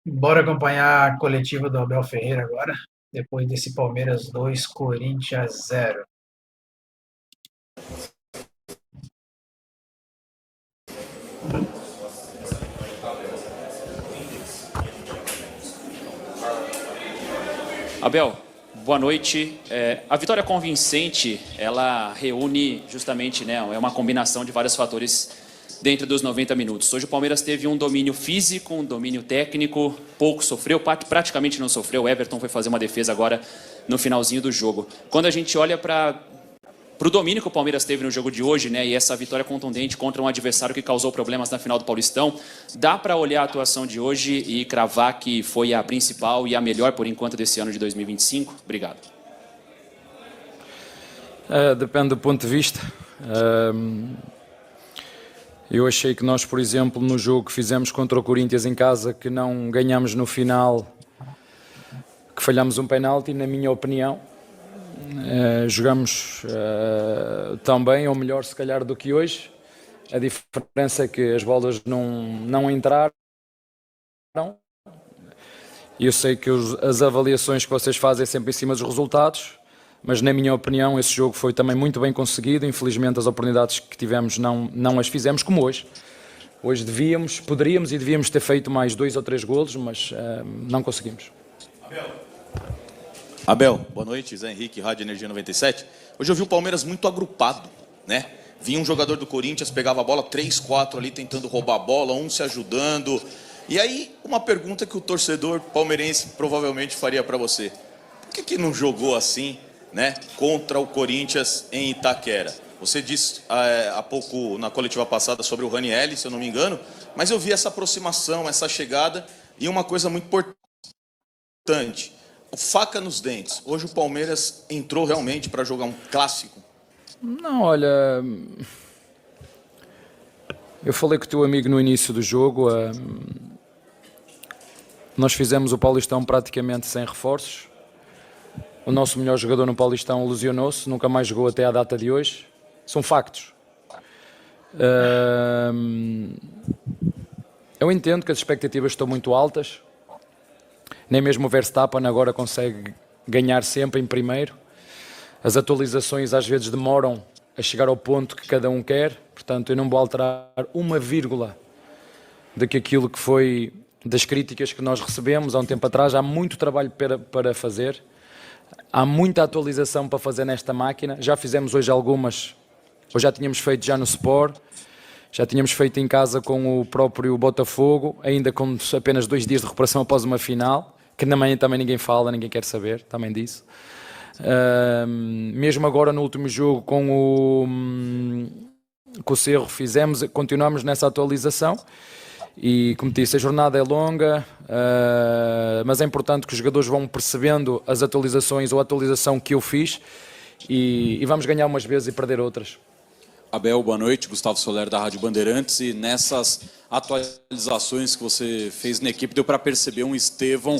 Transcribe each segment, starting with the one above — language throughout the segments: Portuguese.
Bora acompanhar a coletiva do Abel Ferreira agora, depois desse Palmeiras 2, Corinthians 0. Abel, boa noite. A vitória convincente, ela reúne justamente, né, é uma combinação de vários fatores dentro dos 90 minutos. Hoje o Palmeiras teve um domínio físico, um domínio técnico, pouco sofreu, praticamente não sofreu. O Everton foi fazer uma defesa agora no finalzinho do jogo. Quando a gente olha para o domínio que o Palmeiras teve no jogo de hoje, né, e essa vitória contundente contra um adversário que causou problemas na final do Paulistão, dá para olhar a atuação de hoje e cravar que foi a principal e a melhor por enquanto desse ano de 2025? Obrigado. Depende do ponto de vista. Eu achei que nós, por exemplo, no jogo que fizemos contra o Corinthians em casa, que não ganhamos no final, que falhamos um penalti, na minha opinião. Jogamos tão bem, ou melhor se calhar, do que hoje. A diferença é que as bolas não entraram. Eu sei que as avaliações que vocês fazem é sempre em cima dos resultados, mas na minha opinião esse jogo foi também muito bem conseguido. Infelizmente as oportunidades que tivemos não as fizemos como hoje. Hoje poderíamos e devíamos ter feito mais 2 ou 3 golos, mas não conseguimos. Abel, boa noite, Zé Henrique, Rádio Energia 97. Hoje eu vi o Palmeiras muito agrupado, né? Vinha um jogador do Corinthians, pegava a bola, 3, 4 ali tentando roubar a bola, um se ajudando. E aí, uma pergunta que o torcedor palmeirense provavelmente faria para você. Por que não jogou assim, né, contra o Corinthians em Itaquera? Você disse há pouco na coletiva passada sobre o Ranieri, se eu não me engano, mas eu vi essa aproximação, essa chegada e uma coisa muito importante. Faca nos dentes. Hoje o Palmeiras entrou realmente para jogar um clássico? Não, olha, eu falei com o teu amigo no início do jogo. Nós fizemos o Paulistão praticamente sem reforços. O nosso melhor jogador no Paulistão lesionou-se, nunca mais jogou até à data de hoje. São factos. Eu entendo que as expectativas estão muito altas. Nem mesmo o Verstappen agora consegue ganhar sempre em primeiro. As atualizações às vezes demoram a chegar ao ponto que cada um quer. Portanto, eu não vou alterar uma vírgula daquilo que foi das críticas que nós recebemos há um tempo atrás. Há muito trabalho para fazer. Há muita atualização para fazer nesta máquina. Já fizemos hoje algumas, ou já tínhamos feito já no Sport. Já tínhamos feito em casa com o próprio Botafogo, ainda com apenas 2 dias de recuperação após uma final, que na manhã também ninguém fala, ninguém quer saber, também disso. Mesmo agora no último jogo com o Cerro continuamos nessa atualização e, como disse, a jornada é longa, mas é importante que os jogadores vão percebendo as atualizações ou a atualização que eu fiz e vamos ganhar umas vezes e perder outras. Abel, boa noite. Gustavo Soler, da Rádio Bandeirantes. E nessas atualizações que você fez na equipe, deu para perceber um Estevão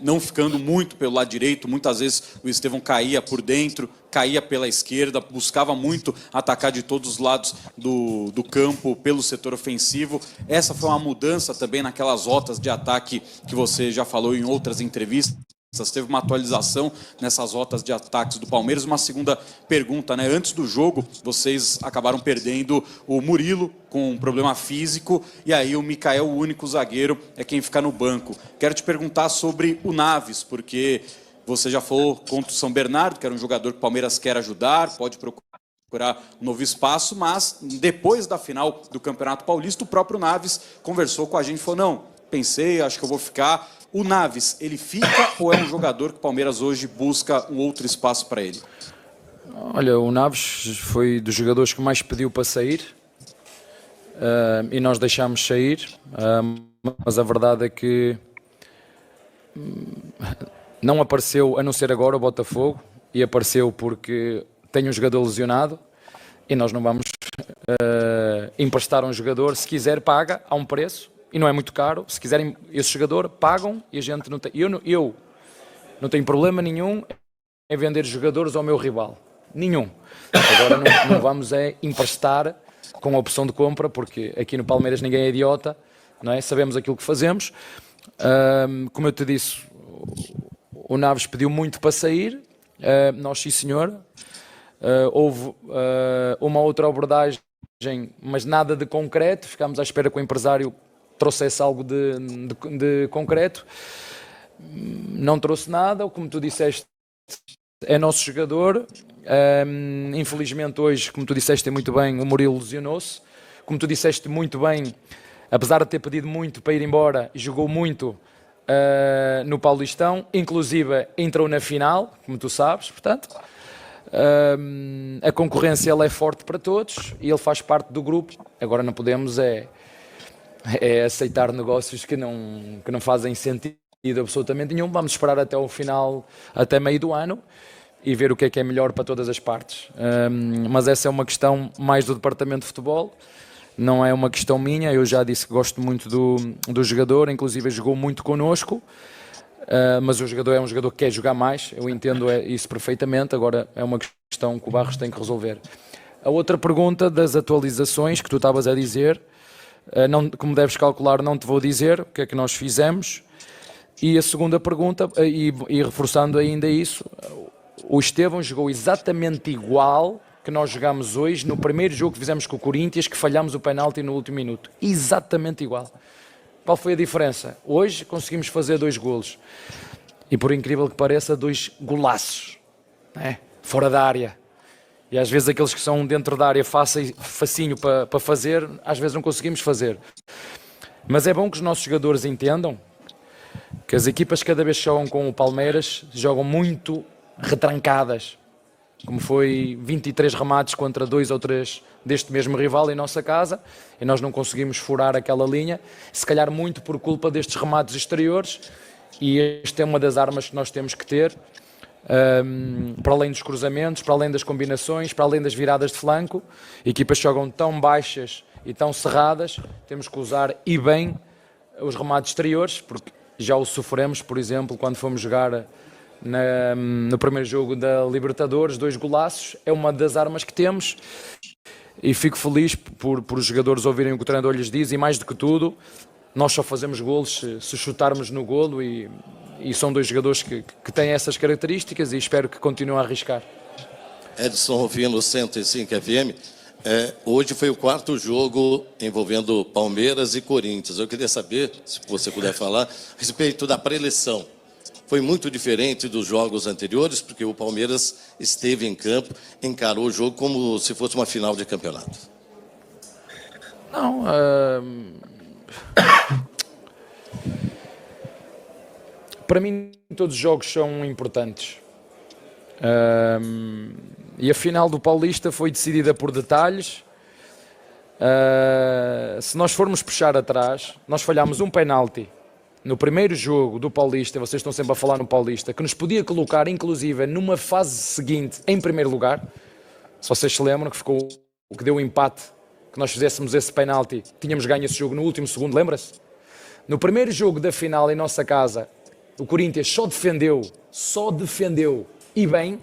não ficando muito pelo lado direito. Muitas vezes o Estevão caía por dentro, caía pela esquerda, buscava muito atacar de todos os lados do campo pelo setor ofensivo. Essa foi uma mudança também naquelas rotas de ataque que você já falou em outras entrevistas. Teve uma atualização nessas rotas de ataques do Palmeiras. Uma segunda pergunta, né? Antes do jogo, vocês acabaram perdendo o Murilo com um problema físico e aí o Mikael, o único zagueiro, é quem fica no banco. Quero te perguntar sobre o Naves, porque você já falou contra o São Bernardo, que era um jogador que o Palmeiras quer ajudar, pode procurar um novo espaço, mas depois da final do Campeonato Paulista, o próprio Naves conversou com a gente e falou, não, pensei, acho que eu vou ficar. O Naves, ele fica ou é um jogador que o Palmeiras hoje busca um outro espaço para ele? Olha, o Naves foi dos jogadores que mais pediu para sair e nós deixámos sair, mas a verdade é que não apareceu, a não ser agora, o Botafogo, e apareceu porque tem um jogador lesionado e nós não vamos emprestar um jogador. Se quiser, paga a um preço. E não é muito caro. Se quiserem esse jogador, pagam e a gente não tem. Eu não tenho problema nenhum em vender jogadores ao meu rival. Nenhum. Agora não vamos emprestar com a opção de compra, porque aqui no Palmeiras ninguém é idiota, não é? Sabemos aquilo que fazemos. Como eu te disse, o Naves pediu muito para sair, nós sim senhor. Houve uma outra abordagem, mas nada de concreto. Ficámos à espera que o empresário trouxesse algo de concreto. Não trouxe nada, como tu disseste, é nosso jogador. Infelizmente hoje, como tu disseste muito bem, o Murilo lesionou-se. Como tu disseste muito bem, apesar de ter pedido muito para ir embora, jogou muito no Paulistão, inclusive entrou na final, como tu sabes, portanto. A concorrência ela é forte para todos e ele faz parte do grupo. Agora não podemos é aceitar negócios que não fazem sentido absolutamente nenhum. Vamos esperar até o final, até meio do ano, e ver o que é melhor para todas as partes. Mas essa é uma questão mais do departamento de futebol, não é uma questão minha. Eu já disse que gosto muito do jogador, inclusive jogou muito connosco. Mas o jogador é um jogador que quer jogar mais, eu entendo isso perfeitamente. Agora é uma questão que o Barros tem que resolver. A outra pergunta das atualizações que tu estavas a dizer, como deves calcular, não te vou dizer o que é que nós fizemos. E a segunda pergunta, e reforçando ainda isso, o Estevão jogou exatamente igual que nós jogámos hoje no primeiro jogo que fizemos com o Corinthians, que falhámos o penalti no último minuto. Exatamente igual. Qual foi a diferença? Hoje conseguimos fazer 2 golos. E por incrível que pareça, 2 golaços. Fora da área. E às vezes aqueles que são dentro da área facinho para fazer, às vezes não conseguimos fazer. Mas é bom que os nossos jogadores entendam que as equipas cada vez que jogam com o Palmeiras jogam muito retrancadas. Como foi 23 remates contra 2 ou 3 deste mesmo rival em nossa casa, e nós não conseguimos furar aquela linha, se calhar muito por culpa destes remates exteriores, e esta é uma das armas que nós temos que ter, para além dos cruzamentos, para além das combinações, para além das viradas de flanco. Equipas que jogam tão baixas e tão cerradas, temos que usar e bem os remates exteriores, porque já o sofremos, por exemplo, quando fomos jogar no primeiro jogo da Libertadores, 2 golaços. É uma das armas que temos e fico feliz por os jogadores ouvirem o que o treinador lhes diz. E mais do que tudo, nós só fazemos golos se chutarmos no golo, e são 2 jogadores que têm essas características, e espero que continuem a arriscar. Edson Rufino, 105 FM. Hoje foi o 4º jogo envolvendo Palmeiras e Corinthians. Eu queria saber, se você puder falar, a respeito da pré-eleição. Foi muito diferente dos jogos anteriores, porque o Palmeiras esteve em campo, encarou o jogo como se fosse uma final de campeonato. Não, para mim todos os jogos são importantes. E a final do Paulista foi decidida por detalhes. Se nós formos puxar atrás, nós falhámos um penalti no primeiro jogo do Paulista, vocês estão sempre a falar no Paulista, que nos podia colocar, inclusive, numa fase seguinte, em primeiro lugar. Se vocês se lembram, que deu o empate, que nós fizéssemos esse penalti, tínhamos ganho esse jogo no último segundo, lembra-se? No primeiro jogo da final, em nossa casa, o Corinthians só defendeu, e bem,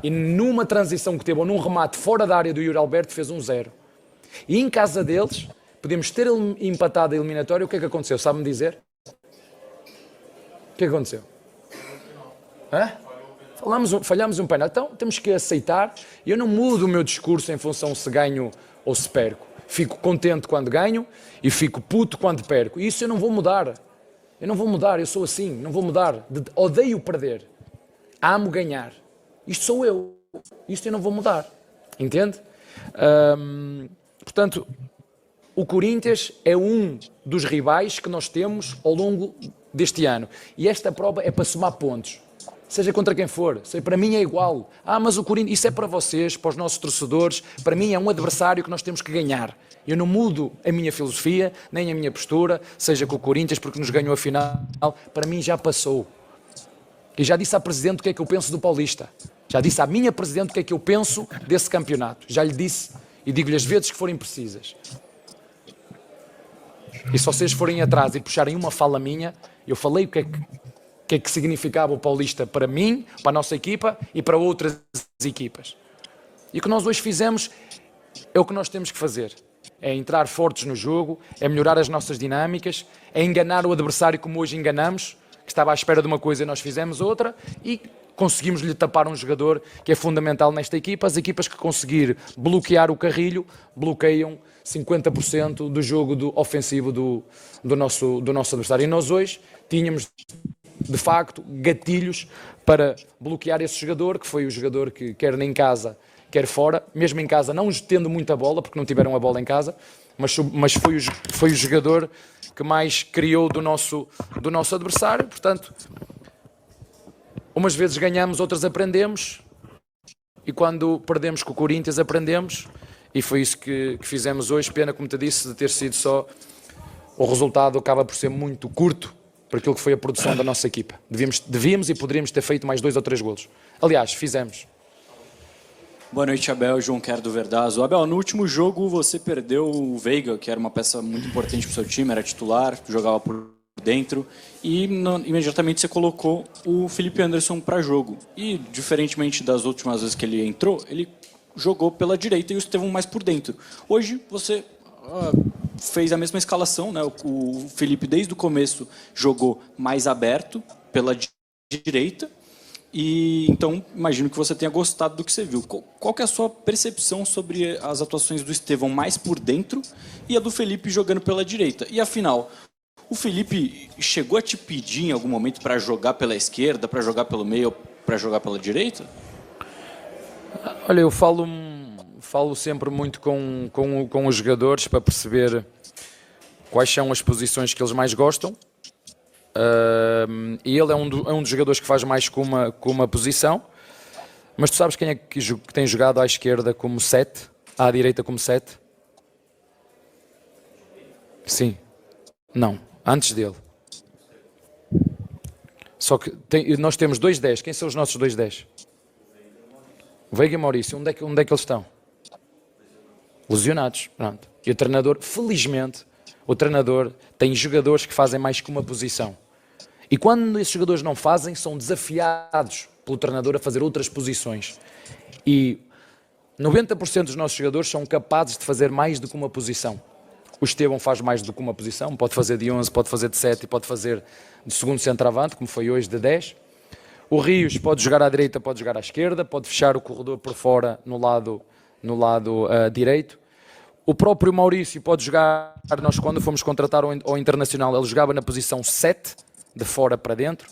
e numa transição que teve, ou num remate fora da área do Yuri Alberto, fez 1-0. E em casa deles, podemos ter empatado a eliminatória. O que é que aconteceu? Sabe-me dizer? O que aconteceu? Falhámos um penalti. Então temos que aceitar. Eu não mudo o meu discurso em função se ganho ou se perco. Fico contente quando ganho e fico puto quando perco. E isso eu não vou mudar. Eu sou assim, não vou mudar. Odeio perder. Amo ganhar. Isto sou eu. Isto eu não vou mudar. Entende? Portanto, o Corinthians é um dos rivais que nós temos ao longo deste ano. E esta prova é para somar pontos. Seja contra quem for. Para mim é igual. Mas o Corinthians, isso é para vocês, para os nossos torcedores. Para mim é um adversário que nós temos que ganhar. Eu não mudo a minha filosofia, nem a minha postura, seja com o Corinthians, porque nos ganhou a final. Para mim já passou. E já disse à Presidente o que é que eu penso do Paulista. Já disse à minha Presidente o que é que eu penso desse campeonato. Já lhe disse e digo-lhe as vezes que forem precisas. E se vocês forem atrás e puxarem uma fala minha, eu falei o que é que significava o Paulista para mim, para a nossa equipa e para outras equipas. E o que nós hoje fizemos é o que nós temos que fazer. é entrar fortes no jogo, é melhorar as nossas dinâmicas, é enganar o adversário como hoje enganamos, que estava à espera de uma coisa e nós fizemos outra, e conseguimos-lhe tapar um jogador que é fundamental nesta equipa. As equipas que conseguir bloquear o Carrilho, bloqueiam 50% do jogo ofensivo do nosso adversário. E nós hoje tínhamos, de facto, gatilhos para bloquear esse jogador, que foi o jogador que, quer em casa, quer fora, mesmo em casa, não tendo muita bola, porque não tiveram a bola em casa, mas foi o jogador que mais criou do nosso adversário. Portanto, umas vezes ganhamos, outras aprendemos, e quando perdemos com o Corinthians aprendemos, e foi isso que fizemos hoje. Pena, como te disse, de ter sido só, o resultado acaba por ser muito curto para aquilo que foi a produção da nossa equipa. Devíamos e poderíamos ter feito mais 2 ou 3 golos. Aliás, fizemos. Boa noite, Abel. João Quero do Verdazo. Abel, no último jogo você perdeu o Veiga, que era uma peça muito importante para o seu time, era titular, jogava por dentro, e imediatamente você colocou o Felipe Anderson para jogo. E, diferentemente das últimas vezes que ele entrou, ele jogou pela direita e o Estevão mais por dentro. Hoje você fez a mesma escalação, né? O Felipe desde o começo jogou mais aberto pela direita, e então imagino que você tenha gostado do que você viu. Qual que é a sua percepção sobre as atuações do Estevão mais por dentro e a do Felipe jogando pela direita? E afinal, o Felipe chegou a te pedir em algum momento para jogar pela esquerda, para jogar pelo meio, para jogar pela direita? Olha, eu falo sempre muito com os jogadores para perceber quais são as posições que eles mais gostam. E ele é um dos jogadores que faz mais com uma posição. Mas tu sabes quem é que tem jogado à esquerda como 7, à direita como 7? Sim. Não. Antes dele. Só que nós temos 2 10. Quem são os nossos 2 10? Veiga e Maurício. Onde é que eles estão? Lesionados. Pronto. E o treinador, felizmente, o treinador tem jogadores que fazem mais que uma posição. E quando esses jogadores não fazem, são desafiados pelo treinador a fazer outras posições. E 90% dos nossos jogadores são capazes de fazer mais do que uma posição. O Estevão faz mais do que uma posição, pode fazer de 11, pode fazer de 7 e pode fazer de segundo centroavante, como foi hoje, de 10. O Rios pode jogar à direita, pode jogar à esquerda, pode fechar o corredor por fora no lado direito. O próprio Maurício pode jogar, nós quando fomos contratar ao Internacional, ele jogava na posição 7, de fora para dentro.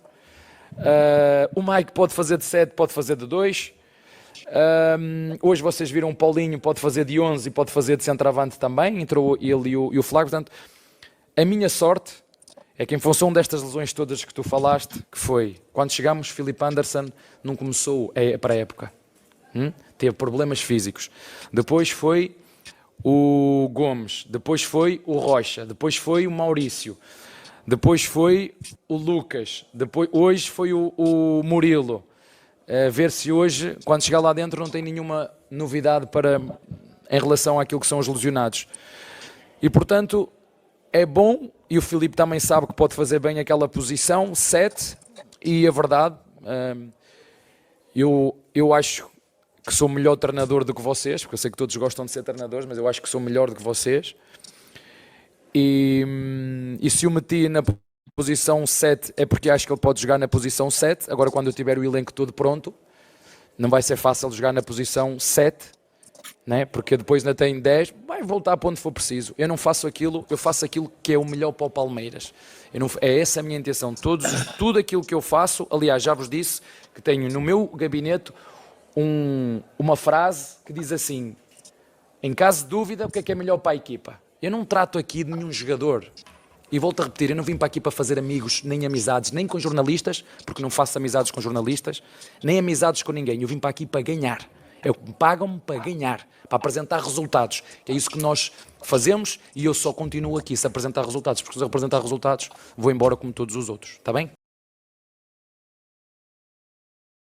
O Mike pode fazer de 7, pode fazer de 2. Hoje vocês viram o Paulinho, pode fazer de 11 e pode fazer de centroavante também, entrou ele e o Flávio. Portanto, a minha sorte é que em função destas lesões todas que tu falaste, que foi, quando chegámos, Felipe Anderson não começou para a época, teve problemas físicos, depois foi o Gomes, depois foi o Rocha, depois foi o Maurício, depois foi o Lucas, hoje foi o Murilo. Ver se hoje, quando chegar lá dentro, não tem nenhuma novidade em relação àquilo que são os lesionados. E, portanto, é bom, e o Filipe também sabe que pode fazer bem aquela posição, 7, e a verdade, eu acho que sou melhor treinador do que vocês, porque eu sei que todos gostam de ser treinadores, mas eu acho que sou melhor do que vocês. E se o meti na posição 7 é porque acho que ele pode jogar na posição 7. Agora, quando eu tiver o elenco todo pronto, não vai ser fácil jogar na posição 7, né? Porque depois ainda tem 10, vai voltar para onde for preciso. Eu não faço aquilo, eu faço aquilo que é o melhor para o Palmeiras. É essa a minha intenção. Tudo aquilo que eu faço, aliás, já vos disse que tenho no meu gabinete uma frase que diz assim: em caso de dúvida, o que é melhor para a equipa? Eu não trato aqui de nenhum jogador. E volto a repetir, eu não vim para aqui para fazer amigos, nem amizades, nem com jornalistas, porque não faço amizades com jornalistas, nem amizades com ninguém. Eu vim para aqui para ganhar. Pagam-me para ganhar, para apresentar resultados. Que é isso que nós fazemos e eu só continuo aqui se apresentar resultados, porque se eu apresentar resultados, vou embora como todos os outros. Está bem?